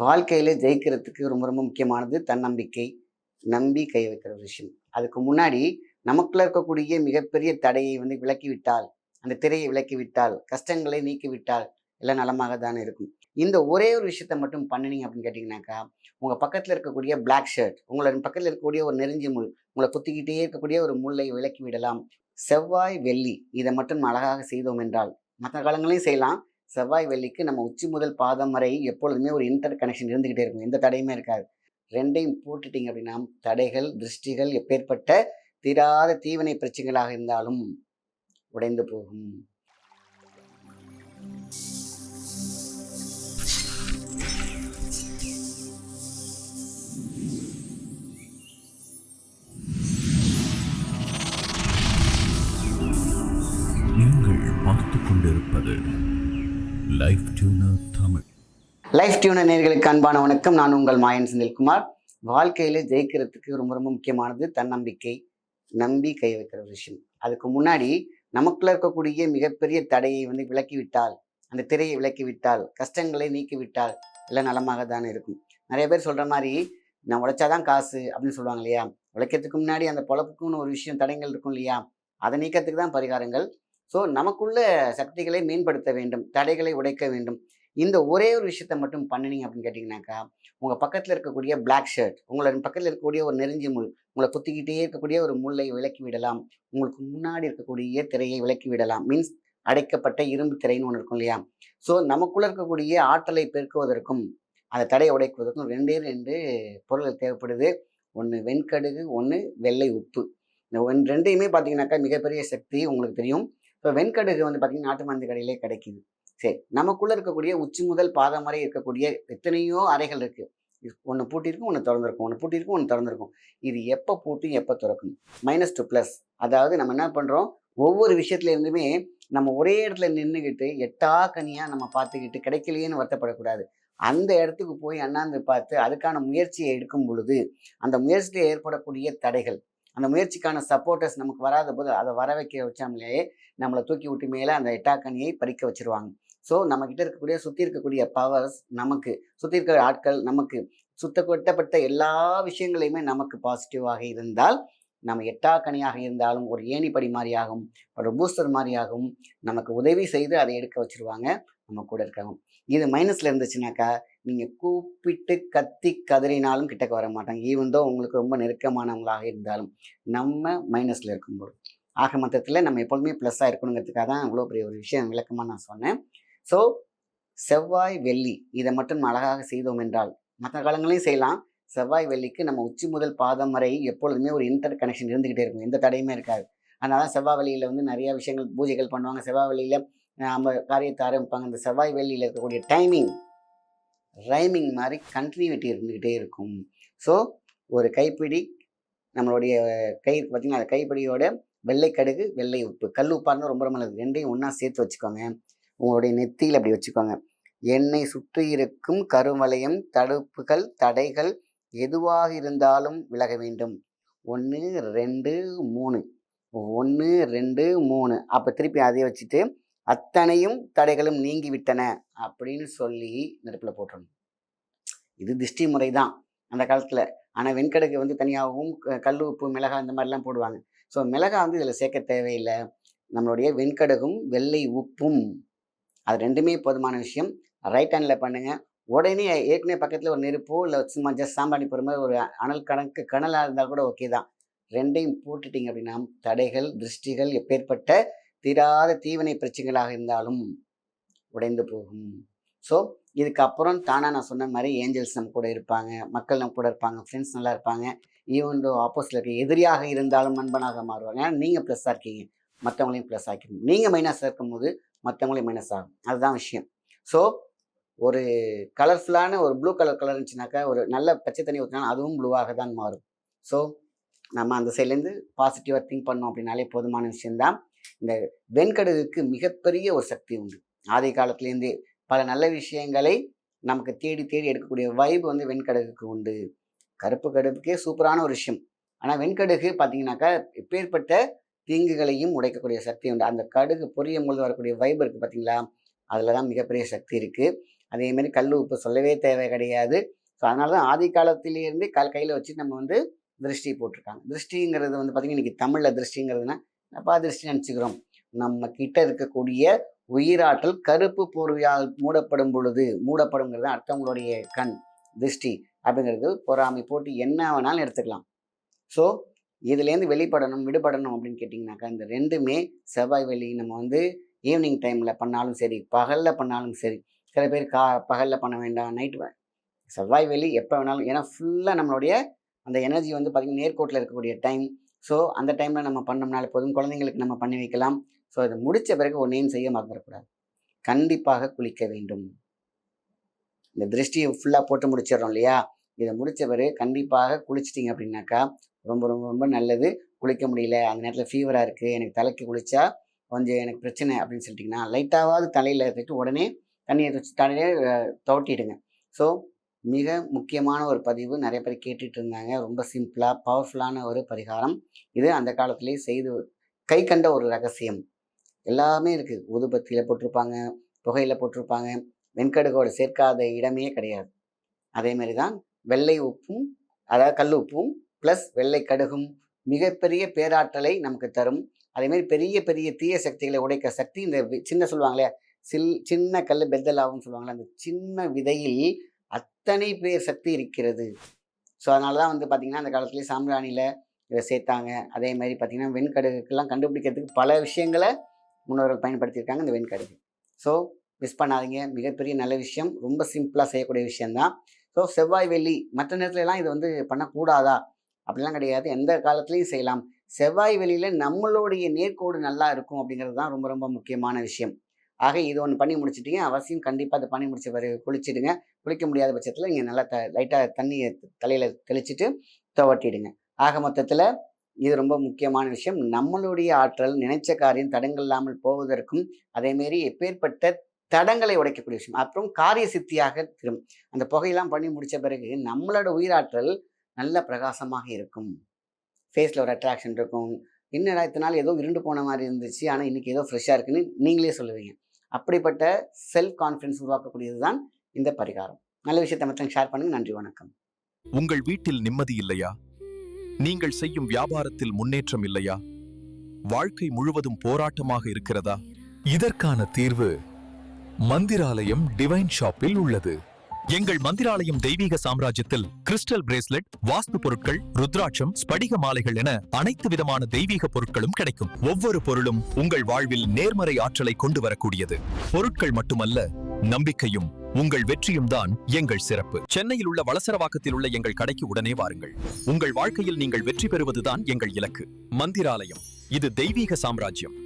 வாழ்க்கையில ஜெயிக்கிறதுக்கு ரொம்ப ரொம்ப முக்கியமானது தன்னம்பிக்கை. நம்பி கை வைக்கிற ஒரு விஷயம். அதுக்கு முன்னாடி நமக்குள்ள இருக்கக்கூடிய மிகப்பெரிய தடையை விலக்கிவிட்டால், அந்த திரையை விலக்கிவிட்டால், கஷ்டங்களை நீக்கிவிட்டால், எல்லாம் நலமாக தானே இருக்கும். இந்த ஒரே ஒரு விஷயத்த மட்டும் பண்ணுனீங்க அப்படின்னு கேட்டீங்கன்னாக்கா, உங்க பக்கத்துல இருக்கக்கூடிய பிளாக் ஷர்ட், உங்கள பக்கத்துல இருக்கக்கூடிய ஒரு நெருஞ்சி முள், உங்கள குத்திக்கிட்டே இருக்கக்கூடிய ஒரு முள்ளை விலக்கி விடலாம். செவ்வாய், வெள்ளி இத மட்டும் அழகாக செய்தோம் என்றால், மத்த காலங்களையும் செய்யலாம். செவ்வாய், வெள்ளிக்கு நம்ம உச்சி முதல் பாதம் வரை எப்பொழுதுமே ஒரு இன்டர் கனெக்ஷன் இருந்துகிட்டே இருக்கும். எந்த தடையுமே இருக்காது. 2யும் போட்டுட்டீங்க அப்படின்னா, தடைகள், திருஷ்டிகள் எப்பேற்பட்ட தீராத தீவினை பிரச்சனைகளாக இருந்தாலும் உடைந்து போகும். நீங்கள் பார்த்துக் கொண்டிருப்பது life tuner Tamil. Life tuner நேயர்களுக்கு அன்பான வணக்கம். நான் உங்கள் மாயன் செந்தில்குமார். வாழ்க்கையில ஜெயிக்கிறதுக்கு ரொம்ப ரொம்ப முக்கியமானது தன்னம்பிக்கை. நம்பி கை வைக்கிற ஒரு விஷயம். அதுக்கு முன்னாடி நமக்குள்ள இருக்கக்கூடிய மிகப்பெரிய தடையை விலக்கிவிட்டால், அந்த திரையை விலக்கிவிட்டால், கஷ்டங்களை நீக்கிவிட்டால், எல்லாம் நலமாக தானே இருக்கும். நிறைய பேர் சொல்ற மாரி, நான் உழைச்சாதான் காசு அப்படின்னு சொல்லுவாங்க இல்லையா? உழைக்கிறதுக்கு முன்னாடி அந்த பொழப்புக்குன்னு ஒரு விஷயம் தடங்கள் இருக்கும் இல்லையா? அதை நீக்கிறதுக்கு தான் பரிகாரங்கள். ஸோ நமக்குள்ள சக்திகளை மேம்படுத்த வேண்டும். தடைகளை உடைக்க வேண்டும். இந்த ஒரே ஒரு விஷயத்த மட்டும் பண்ணுனீங்க அப்படின்னு கேட்டீங்கன்னாக்கா, உங்க பக்கத்துல இருக்கக்கூடிய பிளாக் ஷர்ட், உங்கள பக்கத்துல இருக்கக்கூடிய ஒரு நெருஞ்சி முள், உங்கள குத்திக்கிட்டே இருக்கக்கூடிய ஒரு முள்ளை விலக்கி விடலாம். உங்களுக்கு முன்னாடி இருக்கக்கூடிய திரையை விலக்கி விடலாம். மீன்ஸ் அடைக்கப்பட்ட இரும்பு திரைன்னு ஒண்ணு இருக்கும் இல்லையா? ஸோ நமக்குள்ள இருக்கக்கூடிய ஆற்றலை பெருக்குவதற்கும், அந்த தடையை உடைக்குவதற்கும் 2 பொருள்கள் தேவைப்படுது. ஒண்ணு வெண்கடுகு, ஒண்ணு வெள்ளை உப்பு. இந்த 2யுமே பார்த்தீங்கன்னாக்கா மிகப்பெரிய சக்தி உங்களுக்கு தெரியும். இப்போ வெண்கடுகு பார்த்தீங்கன்னா நாட்டு மருந்து கடையிலே கிடைக்குது. சரி, நமக்குள்ள இருக்கக்கூடிய உச்சி முதல் பாதம் வரை இருக்கக்கூடிய எத்தனையோ அறைகள் இருக்கு. ஒண்ணு பூட்டியிருக்கும், ஒண்ணு திறந்திருக்கும். ஒண்ணு பூட்டியிருக்கும், ஒண்ணு திறந்திருக்கும். இது எப்ப பூட்டும், எப்ப திறக்கும்? Minus to plus. அதாவது நம்ம என்ன பண்றோம்? ஒவ்வொரு விஷயத்துல இருந்துமே நம்ம ஒரே இடத்துல நின்னுகிட்டு எட்டா கனியா நம்ம பார்த்துக்கிட்டு கிடைக்கலையேன்னு வருத்தப்படக்கூடாது. அந்த இடத்துக்கு போய் அண்ணாந்து பார்த்து அதுக்கான முயற்சியை எடுக்கும் பொழுது, அந்த முயற்சியில ஏற்படக்கூடிய தடைகள், அந்த முயற்சிக்கான சப்போர்ட்டர்ஸ் நமக்கு வராத போது அதை வர வைக்க வச்சாமலே நம்மளை தூக்கி விட்டு மேலே அந்த எட்டாக்கனியை பறிக்க வச்சிருவாங்க. ஸோ நம்ம கிட்ட இருக்கக்கூடிய சுற்றி இருக்கக்கூடிய பவர்ஸ் நமக்கு, சுற்றி இருக்கிற ஆட்கள் நமக்கு, சுத்தப்பட்ட எல்லா விஷயங்களையுமே நமக்கு பாசிட்டிவாக இருந்தால், நம்ம எட்டாக்கனியாக இருந்தாலும் ஒரு ஏணிப்படி மாதிரியாகவும், ஒரு பூஸ்டர் மாதிரியாகவும் நமக்கு உதவி செய்து அதை எடுக்க வச்சிருவாங்க நம்ம கூட இருக்காங்க. இது மைனஸ்ல இருந்துச்சுனாக்கா, நீங்க கூப்பிட்டு கத்தி கதறினாலும் கிட்டக்க வர மாட்டாங்க. ஈவன் தோ உங்களுக்கு ரொம்ப நெருக்கமானவங்களாக இருந்தாலும், நம்ம மைனஸ்ல இருக்கும்போது. ஆக மொத்தத்துல நம்ம எப்பொழுதுமே ப்ளஸ்ஸா இருக்கணுங்கிறதுக்காக தான் இவ்வளோ பெரிய ஒரு விஷயம் விளக்கமா நான் சொன்னேன். ஸோ செவ்வாய், வெள்ளி இதை மட்டும் அழகாக செய்தோம் என்றால், மற்ற காலங்களையும் செய்யலாம். செவ்வாய், வெள்ளிக்கு நம்ம உச்சி முதல் பாதம் வரை எப்பொழுதுமே ஒரு இன்டர் கனெக்ஷன் இருந்துகிட்டே இருக்கும். எந்த தடையுமே இருக்காது. அதனால செவ்வாய் வெள்ளியில நிறைய விஷயங்கள் பூஜைகள் பண்ணுவாங்க. செவ்வாய் வெள்ளியில நம்ம காரியத்தை ஆரம்பிப்பாங்க. இந்த செவ்வாய் வெள்ளியில இருக்கக்கூடிய டைமிங், ரைமிங் மாதிரி கண்டினியூட்டி இருந்துகிட்டே இருக்கும். ஸோ ஒரு கைப்பிடி நம்மளுடைய கை பார்த்தீங்கன்னா, அந்த கைப்பிடியோட வெள்ளை கடுகு, வெள்ளை உப்பு. கல் உப்பா இருந்தா ரொம்ப ரொம்ப நல்லது. 2யும் ஒண்ணா சேர்த்து வச்சுக்கோங்க. உங்களுடைய நெத்தியில அப்படி வச்சுக்கோங்க. என்னை சுற்றி இருக்கும் கருவளையம், தடுப்புகள், தடைகள் எதுவாக இருந்தாலும் விலக வேண்டும். 1, 2, 3. 1, 2, 3. அப்ப திருப்பி அதே வச்சுட்டு, அத்தனையும் தடைகளும் நீங்கிவிட்டன அப்படின்னு சொல்லி நெருப்புல போட்டுறணும். இது திஷ்டி முறை தான் அந்த காலத்துல. ஆனா வெண்கடுகு தனியாகவும், கல் உப்பு, மிளகாய் இந்த மாதிரிலாம் போடுவாங்க. ஸோ மிளகாய் இதுல சேர்க்க தேவையில்லை. நம்மளுடைய வெண்கடுகும், வெள்ளை உப்பும் அது 2மே போதுமான விஷயம். ரைட் ஹேண்ட்ல பண்ணுங்க. உடனே ஏற்கனவே பக்கத்துல ஒரு நெருப்போ, இல்ல சும்மா ஜஸ்ட் சாம்பிராணி போடுற மாதிரி ஒரு அனல் கனலா இருந்தா கூட ஓகே தான். 2யும் போட்டுட்டீங்க அப்படின்னா, தடைகள், திருஷ்டிகள் எப்பேற்பட்ட தீராத தீவினை பிரச்சனைகளாக இருந்தாலும் உடைந்து போகும். ஸோ இதுக்கப்புறம் தானா நான் சொன்ன மாதிரி ஏஞ்சல்ஸ் நம்ம கூட இருப்பாங்க, மக்கள் நம்ம கூட இருப்பாங்க, ஃப்ரெண்ட்ஸ் நல்லா இருப்பாங்க. ஈவன் தோ ஆப்போசிட்ல இருக்க எதிரியாக இருந்தாலும் நண்பனாக மாறுவாங்க. ஏன்னா நீங்க ப்ளஸ்ஸாக இருக்கீங்க, மற்றவங்களையும் ப்ளஸ் ஆக்கிக்கணும். நீங்க மைனஸாக இருக்கும்போது மற்றவங்களையும் மைனஸ் ஆகும். அதுதான் விஷயம். ஸோ ஒரு கலர்ஃபுல்லான ஒரு ப்ளூ கலர் இருந்துச்சுனாக்கா, ஒரு நல்ல பச்சை தண்ணி ஊற்றினாலும் அதுவும் ப்ளூவாக தான் மாறும். ஸோ நம்ம அந்த சைட்லேருந்து பாசிட்டிவாக திங்க் பண்ணோம் அப்படின்னாலே போதுமான விஷயம்தான். இந்த வெண்கடுகுக்கு மிகப்பெரிய ஒரு சக்தி உண்டு. ஆதி காலத்துலேருந்தே பல நல்ல விஷயங்களை நமக்கு தேடி தேடி எடுக்கக்கூடிய வைப் வெண்கடுகுக்கு உண்டு. கருப்பு கடுகுக்கே சூப்பரான ஒரு விஷயம். ஆனால் வெண்கடுகு பார்த்தீங்கன்னாக்கா எப்பேற்பட்ட தீங்குகளையும் உடைக்கக்கூடிய சக்தி உண்டு. அந்த கடுகு பொரியும் பொழுது வரக்கூடிய வைப் இருக்கு பார்த்தீங்களா? அதில் தான் மிகப்பெரிய சக்தி இருக்கு. அதே மாதிரி கல் உப்பு சொல்லவே தேவை கிடையாது. ஸோ அதனால தான் ஆதி காலத்திலேருந்தே கையில் வச்சு நம்ம வந்து திருஷ்டி போட்டிருக்காங்க. திருஷ்டிங்கிறது வந்து பார்த்தீங்கன்னா இன்னைக்கு தமிழில் திருஷ்டிங்கிறதுனா அப்பா திருஷ்டி நினச்சிக்கிறோம். நம்ம கிட்ட இருக்கக்கூடிய உயிராற்றல் கருப்பு போர்வையால் மூடப்படும் பொழுது, மூடப்படுங்கிறது அடுத்தவங்களுடைய கண் திருஷ்டி அப்படிங்கிறது பொறாமை போட்டு என்ன வேணாலும் எடுத்துக்கலாம். ஸோ இதுலேருந்து விடுபடணும் அப்படின்னு கேட்டிங்கனாக்கா இந்த ரெண்டுமே செவ்வாய் வெள்ளி நம்ம வந்து ஈவினிங் டைமில் பண்ணாலும் சரி, பகலில் பண்ணாலும் சரி. சில பேர் பகலில் பண்ண வேண்டாம், நைட்டு செவ்வாய் வெள்ளி எப்போ வேணாலும். ஏன்னா ஃபுல்லாக நம்மளுடைய அந்த எனர்ஜி வந்து பார்த்திங்கன்னா நேர்கோட்டில் இருக்கக்கூடிய டைம். ஸோ அந்த டைமில் நம்ம பண்ணோம்னால போதும். குழந்தைங்களுக்கு நம்ம பண்ணி வைக்கலாம். ஸோ இதை முடித்த பிறகு ஒன்றையும் செய்ய மறந்துடக்கூடாது. கண்டிப்பாக குளிக்க வேண்டும். இந்த திருஷ்டியை ஃபுல்லாக போட்டு முடிச்சிடறோம் இல்லையா, இதை முடித்த பிறகு கண்டிப்பாக குளிச்சிட்டிங்க அப்படின்னாக்கா ரொம்ப ரொம்ப ரொம்ப நல்லது. குளிக்க முடியல, அந்த நேரத்தில் ஃபீவராக இருக்குது, எனக்கு தலைக்கு குளித்தா கொஞ்சம் எனக்கு பிரச்சனை அப்படின்னு சொல்லிட்டிங்கன்னா லைட்டாவது தலையில் எடுத்துட்டு உடனே தண்ணியை வச்சு தலையிலே துவட்டிடுங்க. ஸோ மிக முக்கியமான ஒரு பதிவு, நிறைய பேர் கேட்டுட்டு இருந்தாங்க. ரொம்ப சிம்பிளாக பவர்ஃபுல்லான ஒரு பரிகாரம் இது. அந்த காலத்திலேயே செய்து கை கண்ட ஒரு ரகசியம் எல்லாமே இருக்குது. ஊதுபத்தியில் போட்டிருப்பாங்க, புகையில் போட்டிருப்பாங்க, வெண்கடுகோடு சேர்க்காத இடமே கிடையாது. அதே மாதிரி தான் வெள்ளை உப்பும், அதாவது கல் உப்பும் ப்ளஸ் வெள்ளை கடுகும் மிகப்பெரிய பேராற்றலை நமக்கு தரும். அதேமாதிரி பெரிய பெரிய தீய சக்திகளை உடைக்க சக்தி இந்த சின்ன சொல்லுவாங்களே சின்ன கல் பெத்தலாவும் சொல்லுவாங்களே, அந்த சின்ன விதையில் அத்தனை பேர் சக்தி இருக்கிறது. ஸோ அதனால தான் வந்து பார்த்திங்கன்னா அந்த காலத்துலேயே சாம்பிராணியில் இதை சேர்த்தாங்க. அதே மாதிரி பார்த்திங்கன்னா வெண்கடுகுக்கெல்லாம் கண்டுபிடிக்கிறதுக்கு பல விஷயங்களை முன்னோர்கள் பயன்படுத்தியிருக்காங்க இந்த வெண்கடுகு. ஸோ மிஸ் பண்ணாதீங்க, மிகப்பெரிய நல்ல விஷயம், ரொம்ப சிம்பிளாக செய்யக்கூடிய விஷயந்தான். ஸோ செவ்வாய் வெள்ளி மற்ற நேரத்துலலாம் இது வந்து பண்ணக்கூடாதா அப்படிலாம் கிடையாது, எந்த காலத்துலேயும் செய்யலாம். செவ்வாய் வெள்ளியில் நம்மளுடைய நேர்கோடு நல்லா இருக்கும் அப்படிங்கிறது தான் ரொம்ப ரொம்ப முக்கியமான விஷயம். ஆக இது ஒன்று பண்ணி முடிச்சிட்டிங்க, அவசியம் கண்டிப்பாக அதை பண்ணி முடிச்ச பிறகு குளிச்சுடுங்க. குளிக்க முடியாத பட்சத்தில் நீங்கள் நல்லா லைட்டாக தண்ணியை தலையில் தெளிச்சுட்டு துவட்டிடுங்க. ஆக மொத்தத்தில் இது ரொம்ப முக்கியமான விஷயம். நம்மளுடைய ஆற்றல் நினைச்ச காரியம் தடங்கள் இல்லாமல் போவதற்கும், அதேமாரி எப்பேற்பட்ட தடங்களை உடைக்கக்கூடிய விஷயம், அப்புறம் காரிய சித்தியாக திரும். அந்த புகையெல்லாம் பண்ணி முடித்த பிறகு நம்மளோட உயிராற்றல் நல்ல பிரகாசமாக இருக்கும். ஃபேஸில் ஒரு அட்ராக்ஷன் இருக்கும். என்னடா இத்தனை நாள் ஏதோ இருண்டு போன மாதிரி இருந்துச்சு, ஆனால் இன்றைக்கி ஏதோ ஃப்ரெஷ்ஷாக இருக்குன்னு நீங்களே சொல்லுவீங்க. அப்படிப்பட்ட செல்ஃப் கான்ஃபிடன்ஸ் உருவாக்கக்கூடியது தான் இந்த பரிகாரம். நல்ல விஷயத்தை மற்றவங்க ஷேர் பண்ணுங்க. நன்றி, வணக்கம். உங்கள் வீட்டில் நிம்மதி இல்லையா? நீங்கள் செய்யும் வியாபாரத்தில் முன்னேற்றம் இல்லையா? வாழ்க்கை முழுவதும் போராட்டமாக இருக்கிறதா? இதற்கான தீர்வு மந்திராலயம் டிவைன் ஷாப்பில் உள்ளது. எங்கள் மந்திராலயம் தெய்வீக சாம்ராஜ்யத்தில் கிறிஸ்டல் பிரேஸ்லெட், வாஸ்து பொருட்கள், ருத்ராட்சம், ஸ்படிக மாலைகள் என அனைத்து விதமான தெய்வீக பொருட்களும் கிடைக்கும். ஒவ்வொரு பொருளும் உங்கள் வாழ்வில் நேர்மறை ஆற்றலை கொண்டு வரக்கூடியது. பொருட்கள் மட்டுமல்ல, நம்பிக்கையும் உங்கள் வெற்றியும் தான் எங்கள் சிறப்பு. சென்னையில் உள்ள வளசரவாக்கத்தில் உள்ள எங்கள் கடைக்கு உடனே வாருங்கள். உங்கள் வாழ்க்கையில் நீங்கள் வெற்றி பெறுவதுதான் எங்கள் இலக்கு. மந்திராலயம், இது தெய்வீக சாம்ராஜ்யம்.